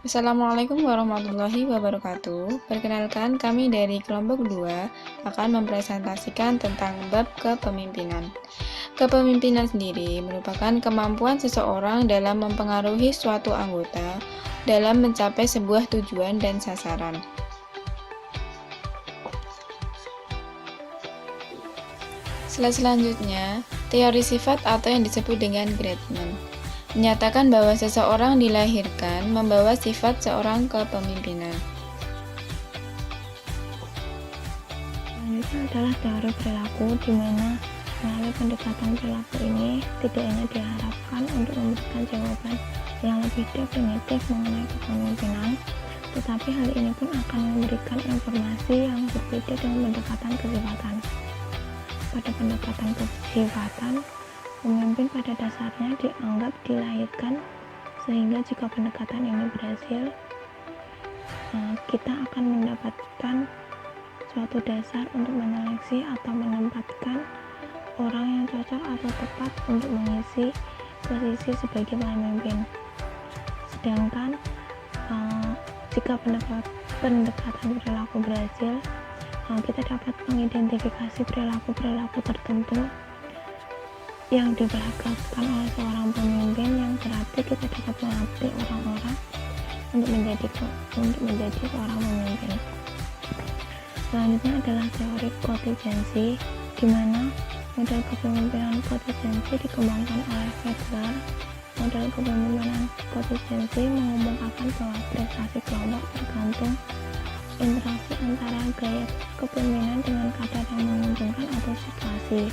Assalamualaikum warahmatullahi wabarakatuh. Perkenalkan, kami dari kelompok 2 akan mempresentasikan tentang bab kepemimpinan. Kepemimpinan sendiri merupakan kemampuan seseorang dalam mempengaruhi suatu anggota dalam mencapai sebuah tujuan dan sasaran. Slide selanjutnya, teori sifat atau yang disebut dengan Gradman menyatakan bahwa seseorang dilahirkan membawa sifat seorang kepemimpinan. Selanjutnya adalah teori perilaku, di mana melalui pendekatan perilaku ini tidak hanya diharapkan untuk memberikan jawaban yang lebih definitif mengenai kepemimpinan, tetapi hal ini pun akan memberikan informasi yang berbeda dengan pendekatan kesifatan. Pada pendekatan kesifatan, pemimpin pada dasarnya dianggap dilahirkan, sehingga jika pendekatan ini berhasil, kita akan mendapatkan suatu dasar untuk menyeleksi atau menempatkan orang yang cocok atau tepat untuk mengisi posisi sebagai pemimpin. Sedangkan jika pendekatan perilaku berhasil, kita dapat mengidentifikasi perilaku-perilaku tertentu yang diperagakan oleh seorang pemimpin, yang berarti kita dapat melatih orang-orang untuk menjadi seorang pemimpin. Selanjutnya adalah teori kontingensi, di mana model kepemimpinan kontingensi dikembangkan oleh Fedler. Model kepemimpinan kontingensi mengemukakan bahwa prestasi kelompok tergantung interaksi antara gaya kepemimpinan dengan kadar yang menguntungkan atau situasi.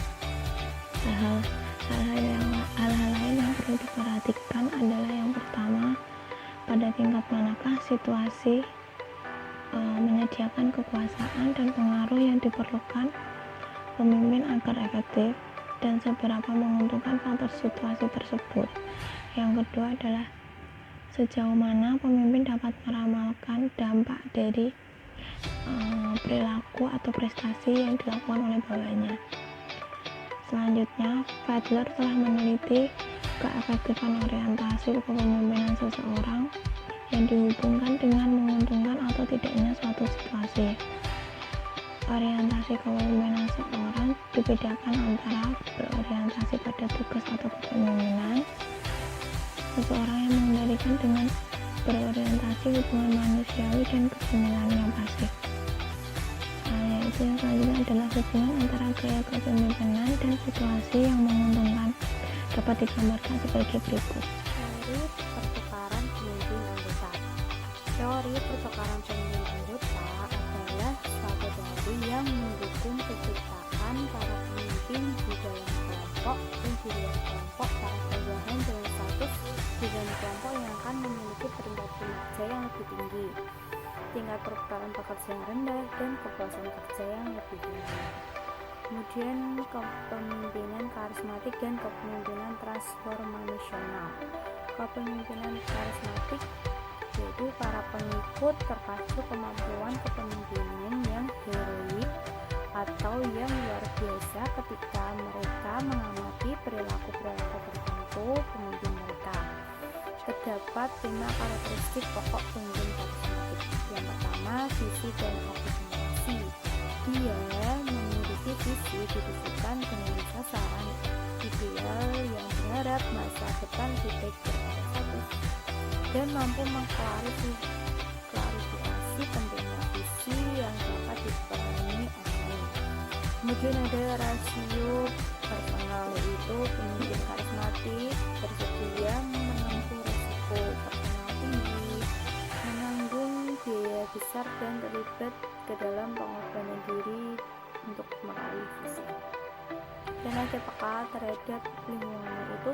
Hal-hal lain yang perlu diperhatikan adalah yang pertama, pada tingkat manakah situasi menyediakan kekuasaan dan pengaruh yang diperlukan pemimpin agar efektif, dan seberapa menguntungkan faktor situasi tersebut. Yang kedua adalah sejauh mana pemimpin dapat meramalkan dampak dari perilaku atau prestasi yang dilakukan oleh bawahannya. Selanjutnya, Fedler telah meneliti keefektifan orientasi kepemimpinan seseorang yang dihubungkan dengan menguntungkan atau tidaknya suatu situasi. Orientasi kepemimpinan seseorang dibedakan antara berorientasi pada tugas atau kepemimpinan seseorang yang mengendalikan dengan berorientasi hubungan manusiawi dan kepemimpinan yang pasif. Yaitu yang selanjutnya adalah hubungan antara gaya kepemimpinan dan situasi yang menguntungkan, dapat digambarkan sebagai berikut. Teori pertukaran pemimpin anggota. Teori pertukaran pemimpin anggota adalah suatu teori yang mendukung penciptaan para pemimpin di dalam kelompok dan di luar kelompok, para bawahan dengan status di dalam kelompok yang akan memiliki peringkat kinerja yang lebih tinggi, tingkat perputaran pekerja yang rendah, dan kepuasan kerja yang lebih tinggi. Kemudian kepemimpinan karismatik dan kepemimpinan transformasional. Kepemimpinan karismatik yaitu para pengikut terpacu kemampuan kepemimpinan yang heroik atau yang luar biasa ketika mereka mengamati perilaku-perilaku tertentu pemimpin mereka. Terdapat 5 karakteristik pokok pemimpin karismatik. Yang pertama, visi dan komunikasi. Dia memiliki visi ditujukan dengan sasaran ideal yang berharap masa depan lebih baik daripada status, dan mampu mengklarifikasi pentingnya visi yang dapat dipahami orang lain. Kemudian ada rasio personal, yaitu pemimpin karismatik bersedia menempuh risiko personal tinggi, menanggung biaya besar, dan terlibat ke dalam pengorbanan diri untuk meraih visi. Dan ada peka terhadap lingkungan, yaitu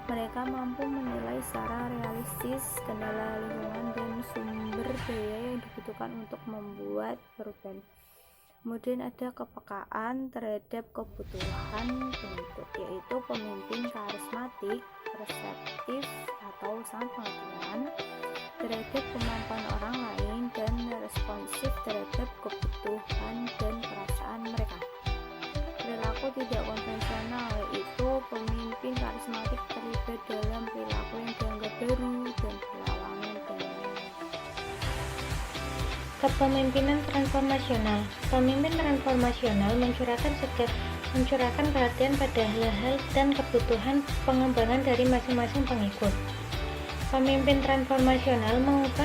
mereka mampu menilai secara realistis kendala lingkungan dan sumber daya yang dibutuhkan untuk membuat perubahan. Kemudian ada kepekaan terhadap kebutuhan pengikut, yaitu pemimpin karismatik reseptif atau sangat pengertian terhadap kemampuan orang lain dan responsif terhadap kebutuhan dan perasaan mereka. Perilaku tidak konvensional, yaitu pemimpin karismatik terlibat dalam perilaku yang dianggap baru dan berlawanan dengan Kepemimpinan transformasional. Pemimpin transformasional mencurahkan perhatian pada hal-hal dan kebutuhan pengembangan dari masing-masing pengikut. Pemimpin transformasional mengubah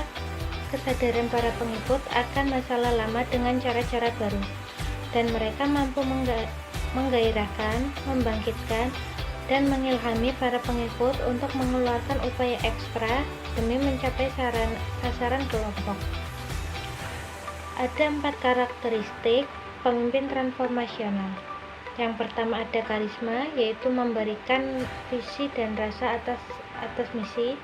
kesadaran para pengikut akan masalah lama dengan cara-cara baru, dan mereka mampu menggairahkan, membangkitkan, dan mengilhami para pengikut untuk mengeluarkan upaya ekstra demi mencapai sasaran kelompok. Ada 4 karakteristik pemimpin transformasional. Yang pertama ada karisma, yaitu memberikan visi dan rasa atas misi,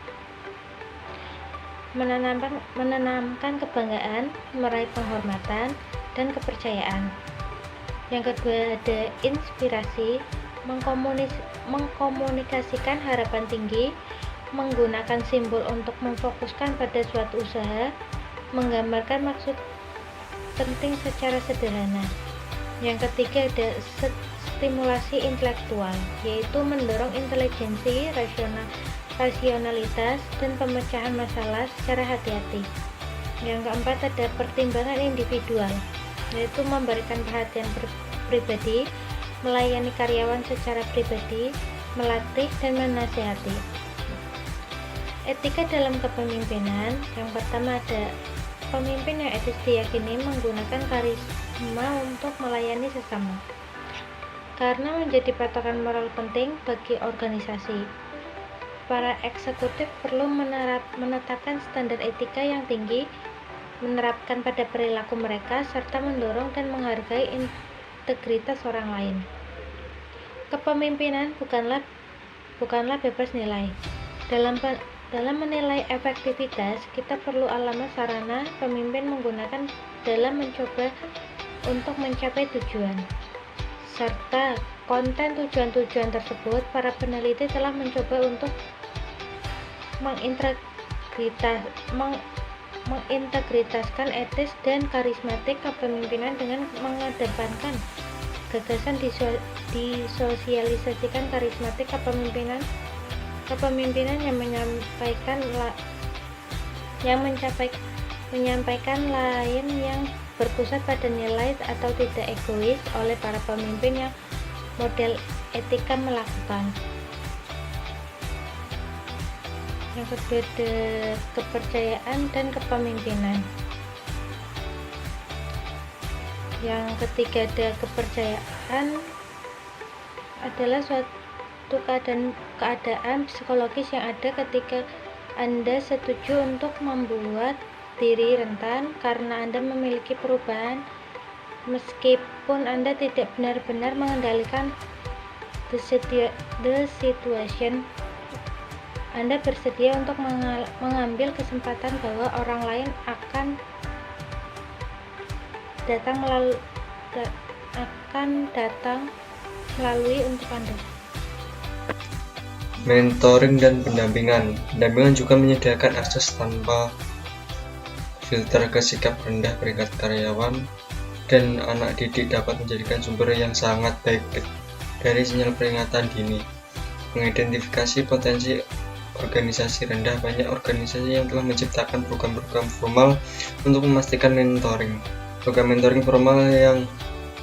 menanamkan kebanggaan, meraih penghormatan, dan kepercayaan. Yang kedua ada inspirasi, mengkomunikasikan harapan tinggi, menggunakan simbol untuk memfokuskan pada suatu usaha, menggambarkan maksud penting secara sederhana. Yang ketiga ada stimulasi intelektual, yaitu mendorong intelijensi, rasionalitas, dan pemecahan masalah secara hati-hati. Yang keempat ada pertimbangan individual, yaitu memberikan perhatian pribadi, melayani karyawan secara pribadi, melatih dan menasihati. Etika dalam kepemimpinan. Yang pertama ada pemimpin yang etis diyakini menggunakan karisma untuk melayani sesama, karena menjadi patokan moral penting bagi organisasi. Para eksekutif perlu menetapkan standar etika yang tinggi, menerapkan pada perilaku mereka, serta mendorong dan menghargai integritas orang lain. Kepemimpinan bukanlah bebas nilai. Dalam menilai efektivitas, kita perlu alamat sarana pemimpin menggunakan dalam mencoba untuk mencapai tujuan, serta konten tujuan-tujuan tersebut. Para peneliti telah mencoba untuk mengintegritaskan etis dan karismatik kepemimpinan dengan mengedepankan gagasan disosialisasikan karismatik kepemimpinan yang menyampaikan lain yang berpusat pada nilai atau tidak egois oleh para pemimpin yang model etika melakukan. Yang kedua ada kepercayaan dan kepemimpinan. Yang ketiga ada kepercayaan adalah suatu keadaan psikologis yang ada ketika Anda setuju untuk membuat diri rentan karena Anda memiliki perubahan, meskipun Anda tidak benar-benar mengendalikan the situation. Anda bersedia untuk mengambil kesempatan bahwa orang lain akan datang melalui untuk Anda. Mentoring dan pendampingan. Pendampingan juga menyediakan akses tanpa filter ke sikap rendah peringkat karyawan, dan anak didik dapat menjadikan sumber yang sangat baik dari sinyal peringatan dini. Mengidentifikasi potensi organisasi rendah. Banyak organisasi yang telah menciptakan program-program formal untuk memastikan mentoring. Program mentoring formal yang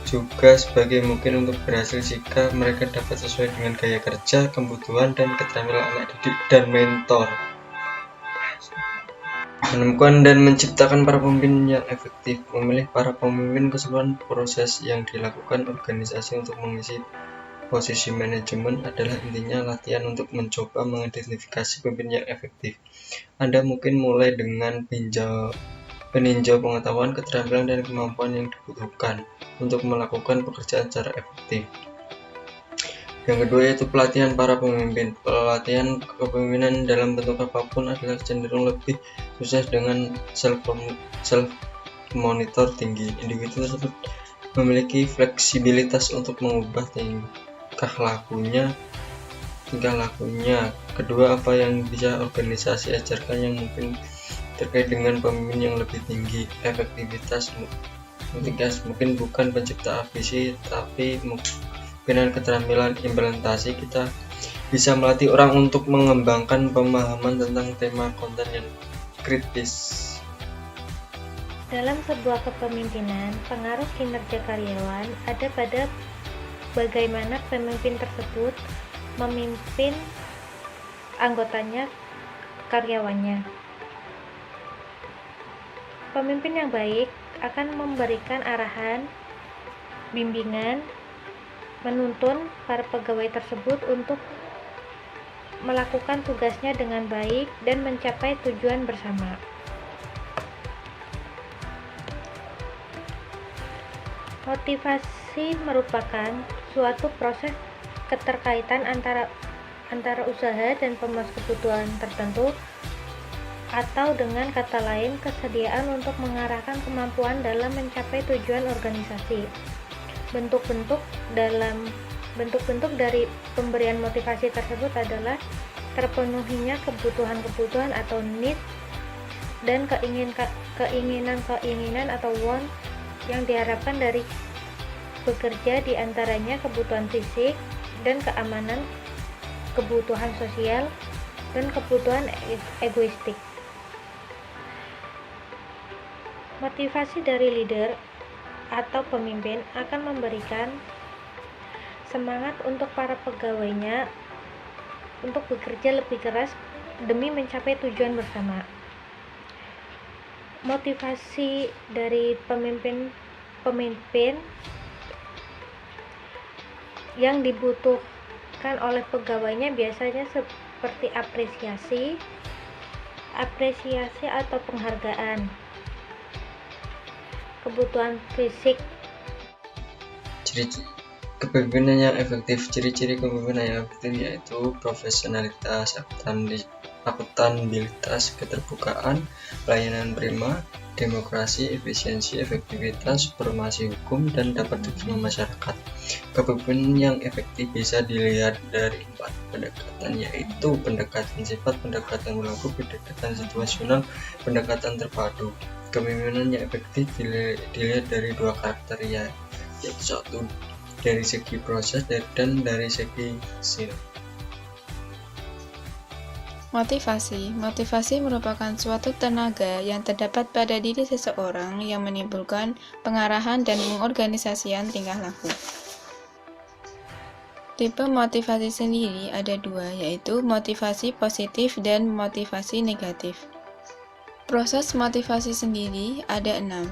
juga sebagai mungkin untuk berhasil jika mereka dapat sesuai dengan gaya kerja, kebutuhan, dan keterampilan anak didik dan mentor. Menemukan dan menciptakan para pemimpin yang efektif. Memilih para pemimpin keseluruhan proses yang dilakukan organisasi untuk mengisi posisi manajemen adalah intinya latihan untuk mencoba mengidentifikasi pemimpin yang efektif. Anda mungkin mulai dengan peninjau pengetahuan, keterampilan, dan kemampuan yang dibutuhkan untuk melakukan pekerjaan secara efektif. Yang kedua yaitu pelatihan para pemimpin. Pelatihan kepemimpinan dalam bentuk apapun adalah cenderung lebih sukses dengan self-monitor tinggi. Individu tersebut memiliki fleksibilitas untuk mengubah tingkah lakunya. Kedua, apa yang bisa organisasi ajarkan yang mungkin terkait dengan pemimpin yang lebih tinggi. Efektivitas mungkin bukan pencipta visi, tapi dengan keterampilan implementasi kita bisa melatih orang untuk mengembangkan pemahaman tentang tema konten yang kritis. Dalam sebuah kepemimpinan, pengaruh kinerja karyawan ada pada bagaimana pemimpin tersebut memimpin anggotanya, karyawannya. Pemimpin yang baik akan memberikan arahan, bimbingan, menuntun para pegawai tersebut untuk melakukan tugasnya dengan baik dan mencapai tujuan bersama. Motivasi merupakan suatu proses keterkaitan antara usaha dan pemuas kebutuhan tertentu, atau dengan kata lain, kesediaan untuk mengarahkan kemampuan dalam mencapai tujuan organisasi. Bentuk-bentuk dari pemberian motivasi tersebut adalah terpenuhinya kebutuhan-kebutuhan atau needs dan keinginan atau want yang diharapkan dari bekerja, di antaranya kebutuhan fisik dan keamanan, kebutuhan sosial, dan kebutuhan egoistik. Motivasi dari leader atau pemimpin akan memberikan semangat untuk para pegawainya untuk bekerja lebih keras demi mencapai tujuan bersama. Motivasi dari pemimpin yang dibutuhkan oleh pegawainya biasanya seperti apresiasi atau penghargaan, kebutuhan fisik. Kepemimpinan yang efektif. Ciri-ciri kepemimpinan yang efektif yaitu profesionalitas, akuntabilitas, keterbukaan, pelayanan prima, demokrasi, efisiensi, efektivitas, supervisi hukum, dan dapat diterima masyarakat. Kepemimpinan yang efektif bisa dilihat dari 4 pendekatan, yaitu pendekatan sifat, pendekatan perilaku, pendekatan situasional, pendekatan terpadu. Kepemimpinan yang efektif dilihat dari 2 karakter, yaitu 1 dari segi proses dan dari segi hasil. Motivasi merupakan suatu tenaga yang terdapat pada diri seseorang yang menimbulkan pengarahan dan mengorganisasikan tingkah laku. Tipe motivasi sendiri ada 2, yaitu motivasi positif dan motivasi negatif. Proses motivasi sendiri ada 6.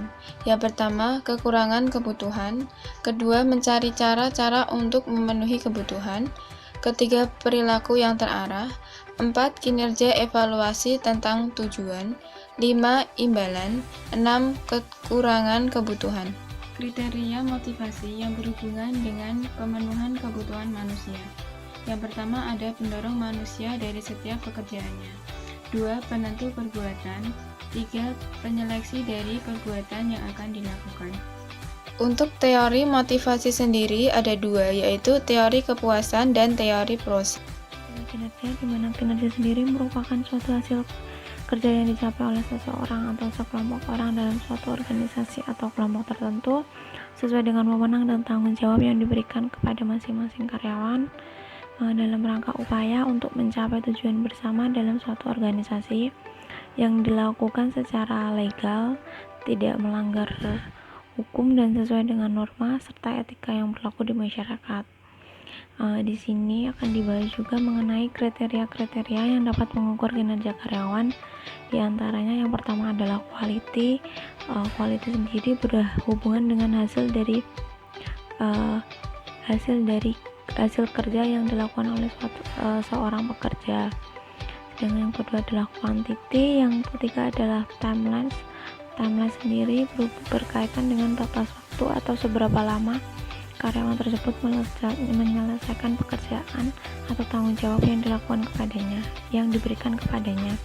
Yang pertama, kekurangan kebutuhan. Kedua, mencari cara-cara untuk memenuhi kebutuhan. Ketiga, perilaku yang terarah. 4, kinerja evaluasi tentang tujuan. 5, imbalan. 6, kekurangan kebutuhan. Kriteria motivasi yang berhubungan dengan pemenuhan kebutuhan manusia. Yang pertama ada pendorong manusia dari setiap pekerjaannya. 2, penentu perbuatan. 3, penyeleksi dari perbuatan yang akan dilakukan. Untuk teori motivasi sendiri ada 2, yaitu teori kepuasan dan teori proses. Kinerja, di mana kinerja sendiri merupakan suatu hasil kerja yang dicapai oleh seseorang atau sekelompok orang dalam suatu organisasi atau kelompok tertentu sesuai dengan wewenang dan tanggung jawab yang diberikan kepada masing-masing karyawan dalam rangka upaya untuk mencapai tujuan bersama dalam suatu organisasi yang dilakukan secara legal, tidak melanggar hukum dan sesuai dengan norma serta etika yang berlaku di masyarakat. Di sini akan dibahas juga mengenai kriteria-kriteria yang dapat mengukur kinerja karyawan. Di antaranya yang pertama adalah quality. Quality sendiri berhubungan dengan hasil hasil kerja yang dilakukan oleh seorang pekerja. Dan yang kedua adalah quantity. Yang ketiga adalah timelines. Timelines sendiri berkaitan dengan batas waktu atau seberapa lama karyawan tersebut menyelesaikan pekerjaan atau tanggung jawab yang diberikan kepadanya.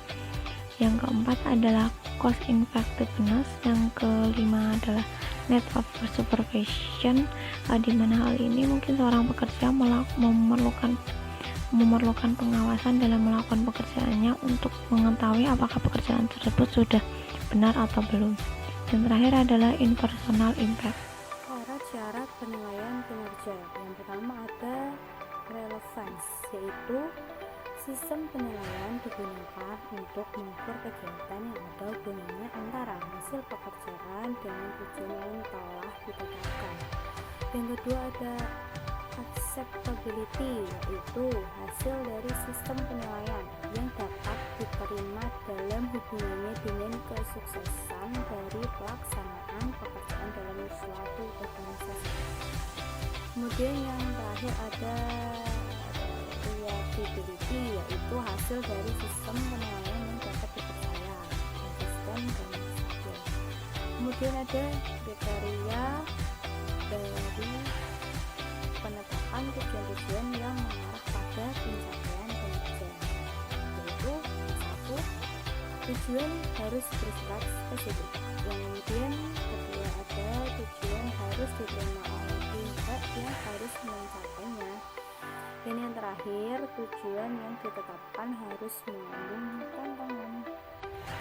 Yang keempat adalah cost effectiveness. Yang kelima adalah net of supervision, di mana hal ini mungkin seorang pekerja memerlukan pengawasan dalam melakukan pekerjaannya untuk mengetahui apakah pekerjaan tersebut sudah benar atau belum. Dan terakhir adalah impersonal impact. Syarat penilaian kinerja. Yang pertama ada relevance, yaitu sistem penilaian digunakan untuk untuk mengukur kegiatan yang ada hubungannya antara hasil pekerjaan dengan tujuan yang telah ditetapkan. Yang kedua ada acceptability, yaitu hasil dari sistem penilaian yang dapat diterima dalam hubungannya dengan kesuksesan dari pelaksanaan pekerjaan dalam suatu organisasi. Kemudian yang terakhir ada reliability, yaitu hasil dari sistem penilaian yang dapat dipercaya, konsisten dan stabil. Kemudian ada kriteria dari penetapan tujuan-tujuan yang mengarah pada pencapaian kinerja, yaitu satu, tujuan harus bersifat spesifik. Yang kemudian kedua ada tujuan harus diterima oleh pihak yang harus mencapainya. Dan yang terakhir, tujuan yang ditetapkan harus mengandung tantangan.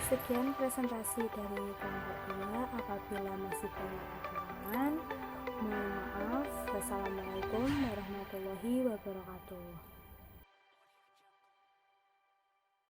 Sekian presentasi dari kelompok 2. Apabila masih banyak kekurangan, mohon maaf. Wassalamualaikum warahmatullahi wabarakatuh.